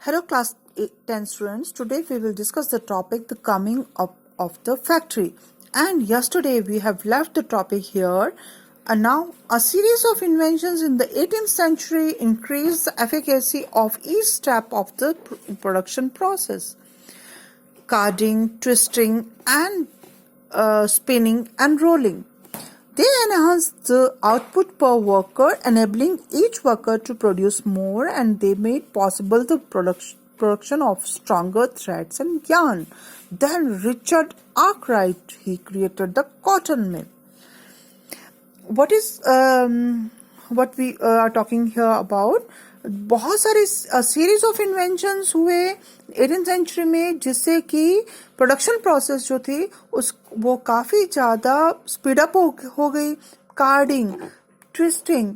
Hello class 10 students. Today we will discuss the topic the coming up of the factory. And yesterday we have left the topic here. And now a series of inventions in the 18th century increased the efficacy of each step of the production process. Carding, twisting and spinning and rolling. They enhanced the output per worker, enabling each worker to produce more, and they made possible the production of stronger threads and yarn. Then Richard Arkwright, he created the cotton mill. What we are talking here about? बहुत सारे series of inventions हुए 18th century में, जिससे कि production process जो थी वो काफ़ी ज़्यादा स्पीड अप हो गई. Carding, twisting.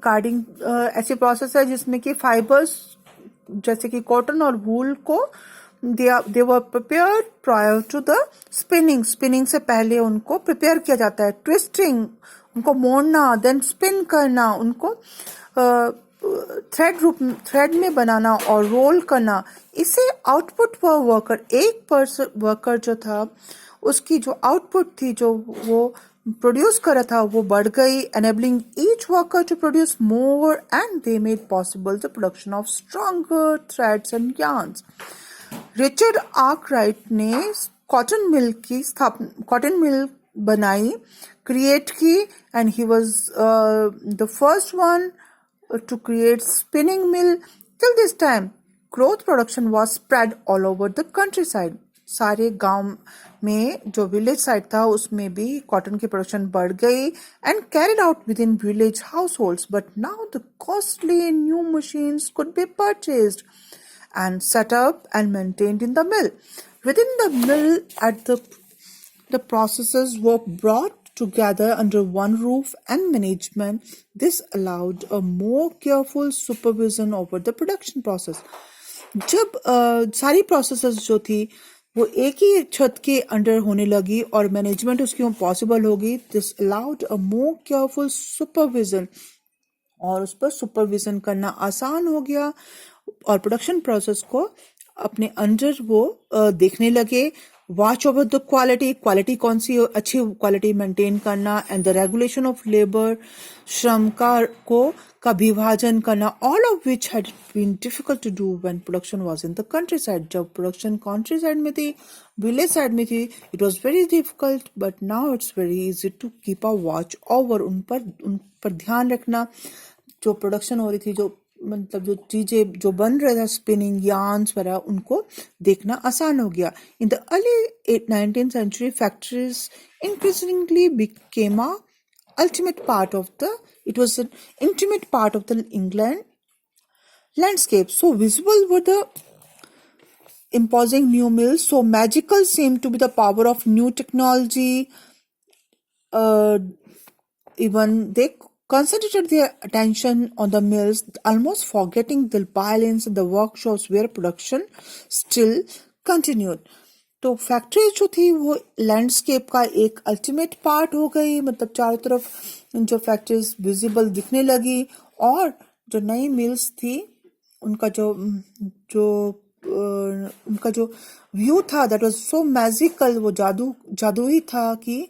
कार्डिंग ऐसी प्रोसेस है जिसमें कि फाइबर्स जैसे कि कॉटन और वूल को they were prepared prior to the spinning से पहले उनको प्रिपेयर किया जाता है. ट्विस्टिंग, उनको मोड़ना, देन स्पिन करना, उनको थ्रेड में बनाना और रोल करना. इससे आउटपुट पर वर्कर, एक वर्कर जो था उसकी जो आउटपुट थी, जो वो प्रोड्यूस कर रहा था, वो बढ़ गई. Enabling each worker to produce more and they made possible the production of stronger threads and yarns. Richard Arkwright ने कॉटन मिल बनाई, क्रिएट की, and he was the first one to create spinning mill. Till this time, cloth production was spread all over the countryside. सारे गांव में जो village side था उसमें भी कॉटन की प्रोडक्शन बढ़ गई and carried out within village households. But now the costly new machines could be purchased and set up and maintained in the mill. Within the mill, the processes were brought together under one roof and management. This allowed a more careful supervision over the production process. जब सारी processes जो थी वो एक ही छत के under होने लगी और मैनेजमेंट उसकी पॉसिबल होगी, this allowed a more careful supervision, और उस पर सुपरविजन करना आसान हो गया और प्रोडक्शन प्रोसेस को अपने अंडर वो देखने लगे. वॉच ओवर द क्वालिटी कौन सी अच्छी क्वालिटी मेंटेन करना, and the regulation of labour, श्रम का विभाजन करना, all of which had been difficult to do when production was in the countryside. जब प्रोडक्शन कंट्री साइड में थी, विलेज साइड में थी, it was very difficult, but now it's very easy to keep a watch over. उन पर ध्यान रखना. जो प्रोडक्शन हो रही थी, जो मतलब जो चीजें जो बन रहे थे, स्पिनिंग यार्न्स वगैरह, उनको देखना आसान हो गया. In the early 19th century, factories increasingly became a ultimate part of the it was an intimate part of the England landscape. So visible were the imposing new mills, so magical seemed to be the power of new technology. Even they concentrated their attention on the mills, almost forgetting the violence in the workshops where production still continued. तो factory जो थी वो landscape का एक ultimate part हो गई. मतलब चारों तरफ जो फैक्ट्रीज विजिबल दिखने लगी, और जो नई मिल्स थी उनका जो व्यू था, दैट वाज सो मैजिकल. वो जादुई था कि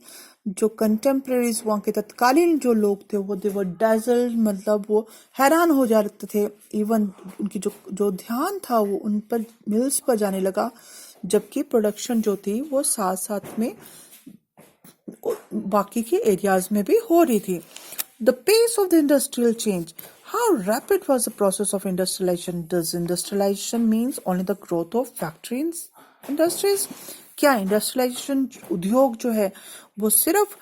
जो कंटेम्प्रेरीज वहाँ के तत्कालीन जो लोग थे वो दे वर डैजल्ड, मतलब वो हैरान हो जाते थे. इवन उनकी जो ध्यान था वो उन पर मिल्स पर जाने लगा, जबकि प्रोडक्शन जो थी वो साथ साथ में बाकी के एरियाज में भी हो रही थी. The pace of the industrial change. How rapid was the process of industrialisation? Does industrialisation means only the growth of factory industries? क्या इंडस्ट्रियलाइजेशन उद्योग जो है वो सिर्फ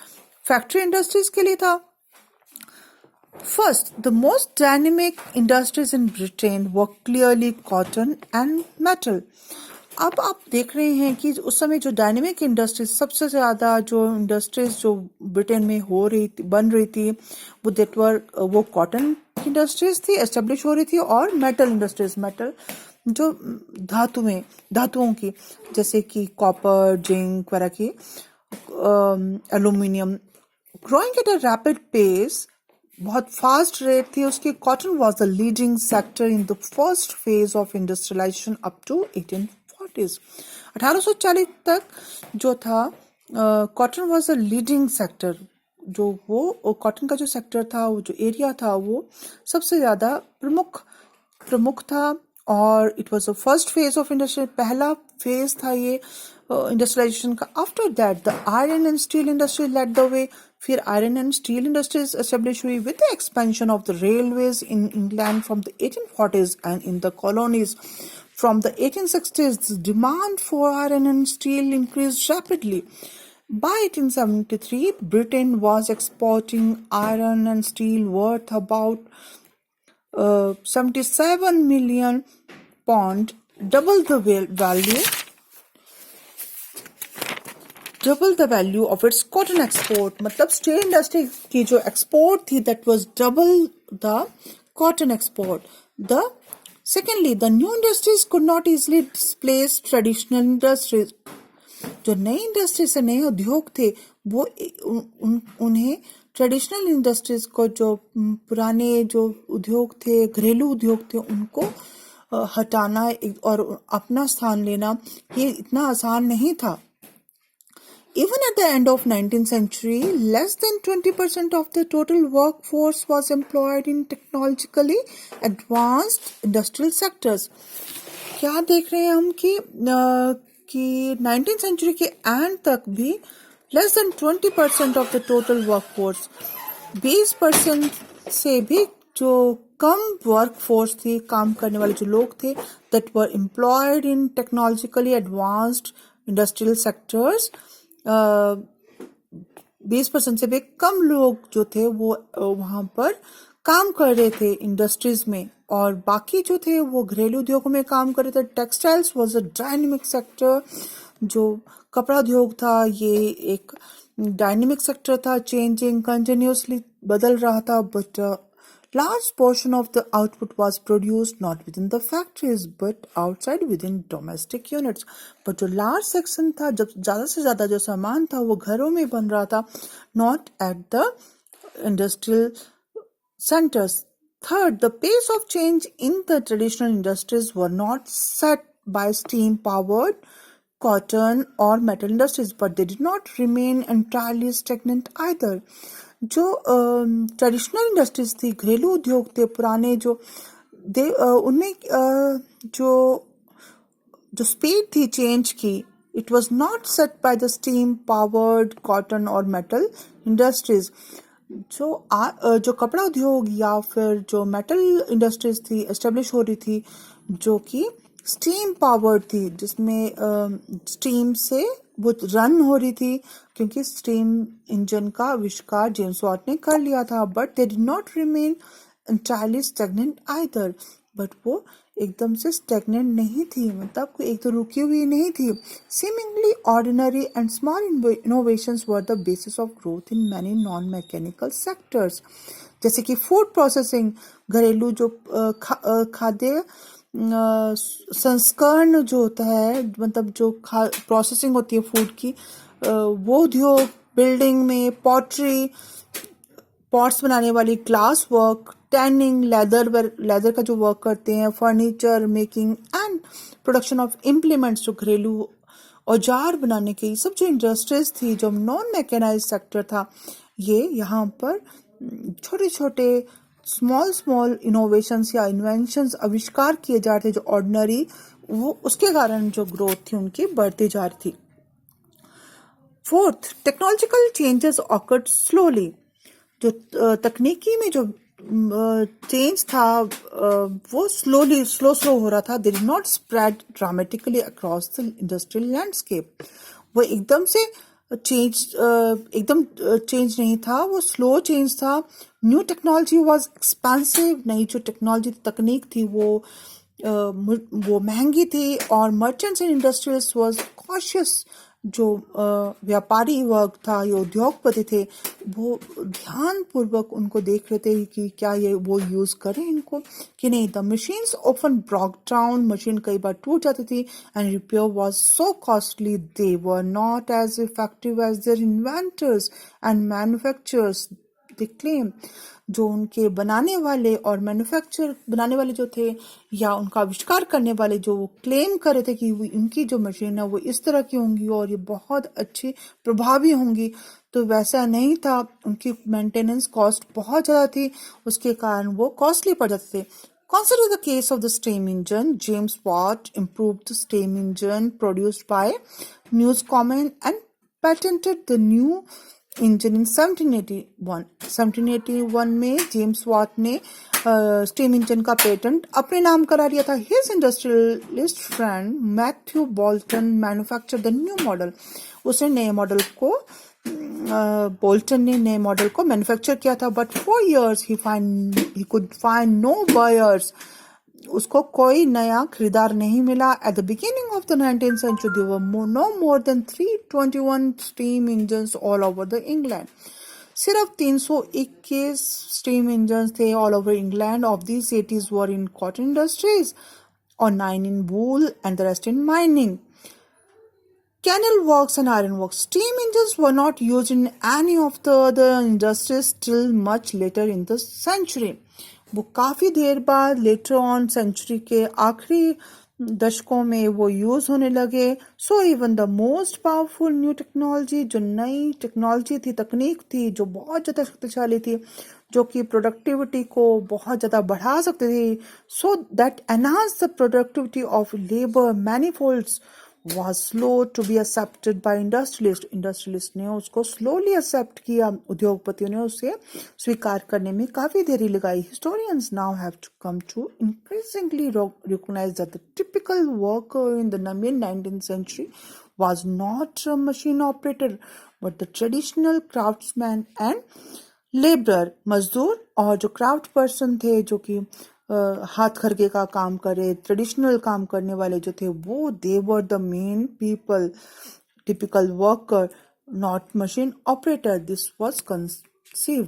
फैक्ट्री इंडस्ट्रीज के लिए था? First, the most dynamic industries in Britain were clearly cotton and metal. अब आप देख रहे हैं कि उस समय जो डायनेमिक इंडस्ट्रीज, सबसे ज्यादा जो इंडस्ट्रीज जो ब्रिटेन में बन रही थी, वो कॉटन इंडस्ट्रीज थी, एस्टेब्लिश हो रही थी, और मेटल इंडस्ट्रीज, मेटल जो धातुओं की, जैसे कि कॉपर, जिंक वगैरह की, aluminium, growing at a rapid pace. बहुत फास्ट रेट थी उसकी. Cotton was the leading sector in the first phase of industrialisation up to 1840s. 1840 तक जो था cotton was the leading sector. जो वो कॉटन का जो सेक्टर था, वो जो एरिया था, वो सबसे ज्यादा प्रमुख था. और it was the first phase of industry. पहला फेज था ये इंडस्ट्रियलाइजेशन का. After that the iron and steel industry led the way. फिर iron and steel industries establish हुई with the expansion of the railways in England from the 1840s and in the colonies from the 1860s. The demand for iron and steel increased rapidly. By 1873, Britain was exporting iron and steel worth about 77 million pound, double the value of its cotton export. मतलब steel industry की जो export थी, that was double the cotton export. Secondly, the new industries could not easily displace traditional industries. जो नई industry से नए उद्योग थे, वो उन्हें ट्रेडिशनल इंडस्ट्रीज को, जो पुराने जो उद्योग थे, घरेलू उद्योग थे, उनको हटाना और अपना स्थान लेना, ये इतना आसान नहीं था. Even at the end of 19th century, less than 20% of the total workforce was employed in technologically advanced industrial sectors. क्या देख रहे हैं हम कि 19th century के एंड तक भी less than 20% of the total workforce, 20% से भी जो कम वर्कफोर्स थी, काम करने वाले जो लोग थे, that were employed in technologically advanced industrial sectors, 20% से भी कम लोग जो थे वो वहां पर काम कर रहे थे इंडस्ट्रीज में, और बाकी जो थे वो घरेलू उद्योगों में काम कर रहे थे. Textiles was a dynamic sector. जो कपड़ा उद्योग था, ये एक डायनेमिक सेक्टर था, चेंजिंग कंटिन्यूसली बदल रहा था. But large portion of the output was produced not within the factories but outside within domestic units. but जो large section था, जब ज़्यादा से ज़्यादा जो सामान था वो घरों में बन रहा था, not at the industrial centers. Third, the pace of change in the traditional industries were not set by steam powered cotton or metal industries, but they did not remain entirely stagnant either. जो traditional industries थी, घरेलू उद्योग थे पुराने, जो उनमें जो speed थी चेंज की, it was not set by the steam powered cotton और मेटल इंडस्ट्रीज. जो कपड़ा उद्योग या फिर जो मेटल इंडस्ट्रीज थी एस्टेब्लिश हो रही थी, जो कि स्टीम पावर्ड थी, जिसमें स्टीम से वो रन हो रही थी, क्योंकि स्टीम इंजन का आविष्कार जेम्स वाट ने कर लिया था. But they did not remain entirely stagnant either. But वो एकदम से स्टैग्नेंट नहीं थी, मतलब एक तो रुकी हुई नहीं थी. seemingly ordinary and small innovations were the basis of growth in many non-mechanical sectors. जैसे कि फूड प्रोसेसिंग, घरेलू जो खाद्य संस्करण जो होता है, मतलब जो प्रोसेसिंग होती है फूड की, वो उद्योग, बिल्डिंग में पॉटरी, पॉट्स बनाने वाली, ग्लास वर्क, टैनिंग, लेदर का जो वर्क करते हैं, furniture making and production of implements, जो घरेलू औजार बनाने की सब जो इंडस्ट्रीज थी, जो नॉन मैकेनाइज सेक्टर था, ये यहाँ पर छोटे छोटे स्मॉल इनोवेशंस या इन्वेंशंस आविष्कार किए जा रहे थे, जो ऑर्डिनरी, वो उसके कारण जो ग्रोथ थी उनकी बढ़ती जा रही थी. Fourth, technological changes awkward slowly. जो तकनीकी में जो चेंज था वो स्लो हो रहा था. They did not spread dramatically across the industrial landscape. वो एकदम चेंज नहीं था, वो स्लो चेंज था. New technology was expensive. नई जो टेक्नोलॉजी तकनीक थी वो महंगी थी. और merchants and industrials was cautious. जो व्यापारी वर्ग था या उद्योगपति थे, वो ध्यान पूर्वक उनको देख रहे थे कि क्या ये वो यूज करें इनको कि नहीं. The machines often broke down. Machine कई बार टूट जाती थी. And repair was so costly. They were not as effective as their inventors and manufacturers. They claim, जो उनके बनाने वाले और मैन्युफैक्चर बनाने वाले जो थे या उनका आविष्कार करने वाले जो वो क्लेम कर रहे थे कि इनकी जो मशीन है वो इस तरह की होंगी और ये बहुत अच्छी प्रभावी होंगी, तो वैसा नहीं था। उनकी मेंटेनेंस कॉस्ट बहुत ज़्यादा थी, उसके कारण वो कॉस्टली पड़ जाते थे। Consider the case of the steam engine. James Watt improved the steam engine produced by Newcomen and patented the new engine in 1781. 1781 में जेम्स वाट ने स्टीम इंजन का पेटेंट अपने नाम करा लिया था। His industrialist friend Matthew Bolton manufacture the new model. उसने नए मॉडल को बोल्टन ने नए मॉडल को मैन्युफैक्चर किया था, but for years he could find no buyers. उसको कोई नया खरीदार नहीं मिला। At the beginning of the 19th century there were no more than 321 steam engines all over the England. सिर्फ 321 स्टीम इंजन थे all over England. Of these 80s were in cotton industries और 9 in wool and the rest in mining. Canal works and iron works. Steam engines were not used in any of the other industries till much later in the century. वो काफ़ी देर बाद later on century के आखिरी दशकों में वो use होने लगे। So even the most powerful new technology, जो नई टेक्नोलॉजी थी, तकनीक थी, जो बहुत ज़्यादा शक्तिशाली थी, जो कि प्रोडक्टिविटी को बहुत ज़्यादा बढ़ा सकती थी, so that enhance the productivity of labour manifolds, was slow to be accepted by industrialists. Industrialist ने उसको स्लोली एक्सेप्ट किया, उद्योगपतियों ने उसे स्वीकार करने में काफ़ी देरी लगाई। Historians now have to come to increasingly recognize that the typical worker in the mid-19th century was not a machine operator, but the traditional craftsman and laborer, मजदूर और जो क्राफ्ट पर्सन थे, जो कि हाथ खरगे का काम करे, ट्रेडिशनल काम करने वाले जो थे, वो they were the main people, typical worker, not machine operator. This was conceived